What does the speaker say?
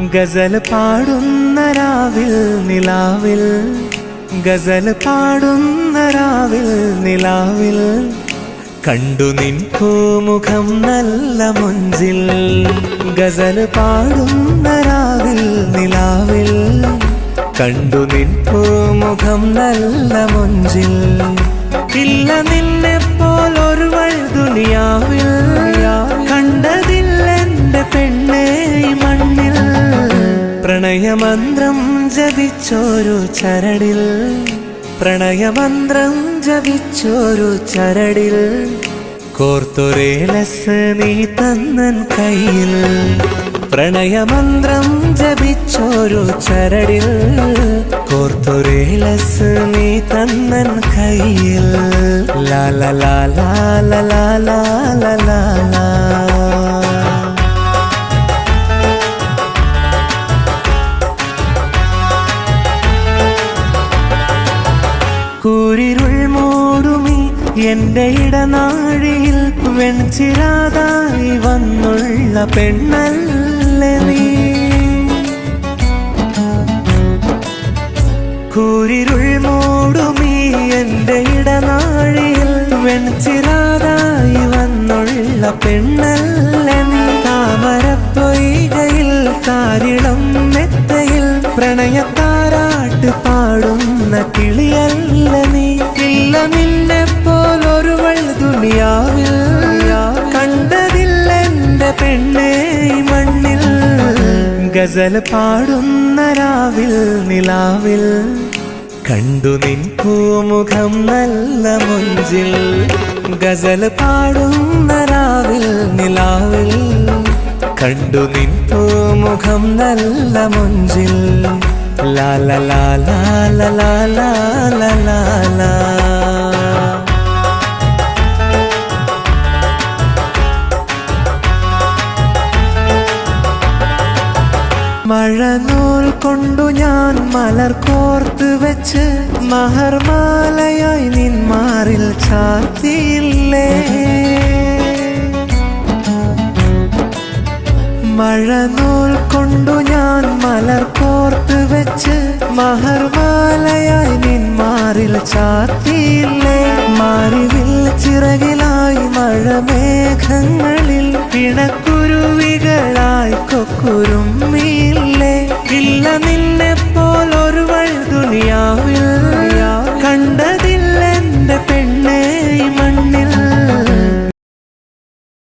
ഗസൽ പാടുന്ന രാവിൽ നിലാവിൽ, ഗസൽ പാടുന്ന രാവിൽ നിലാവിൽ കണ്ടു നിൻ പൂമുഖം നല്ല മുഞ്ചിൽ. ഗസൽ പാടുന്ന രാവിൽ നിലാവിൽ കണ്ടു നിൻ പൂമുഖം നല്ല മുഞ്ചിൽ. ഇല്ല നിന്നെ പോലൊരുവൾ ദുനിയാവിൽ കണ്ടതില്ലെന്റെ പെണ്ണേ ഈ മണ്ണിൽ. പ്രണയമന്ത്രം ജപിച്ചോരു ചരടിൽ, പ്രണയമന്ത്രം ജപിച്ചോരു ചരടിൽ കോർത്തൊരേലസ് നീ തന്നൻ കയ്യിൽ. പ്രണയമന്ത്രം ജപിച്ചോരു ചരടിൽ കോർത്തൊരേലസ് നീ തന്നൻ കയ്യിൽ. ലാല ലാല ലാല ലാല ലാല. കൂരിരുൾ മൂടുമി എന്റെ ഇടനാഴിയിൽ വെൺചിരാതായി വന്നുള്ള പെണ്ണല്ലേ നീ. കൂരിരുൾ മൂടുമി എന്റെ ഇടനാഴിയിൽ വെൺചിരാതായി വന്നുള്ള പെണ്ണല്ലേ നീ. താമരപ്പൊയ്കയിൽ താരിളം മെത്തയിൽ പ്രണയത്താരാട്ട് പാടുന്ന കിളിയല്ല നീ. ഇല്ല നിന്നെ പോലൊരുവൾ ദുനിയാവിൽ കണ്ടതില്ലെന്റെ പെണ്ണേ ഈ മണ്ണിൽ. ഗസൽ പാടുന്ന രാവിൽ നിലാവിൽ കണ്ടു നിൻ പൂമുഖം നല്ല മുഞ്ചിൽ. ഗസൽ പാടുന്ന രാവിൽ നിലാവിൽ കണ്ടു നിൻ പൂമുഖം നല്ല മുഞ്ചിൽ. ലാല ലാല ലാല ലാല ലാല. മഴനൂൽ കൊണ്ടു ഞാൻ മലർ കോർത്ത് വെച്ച് മഹർമാലയായി നിൻ മാറിൽ ചാർത്തിയില്ലേ. മഴനൂൽ കൊണ്ടു ഞാൻ മലർ കോർത്ത് വെച്ച് മഹർമാലയായി നിൻ മാറിൽ ചാർത്തിയില്ലേ. മാറിവിൽ ചിറകിലായി മഴമേഘങ്ങളിൽ പിണക്കു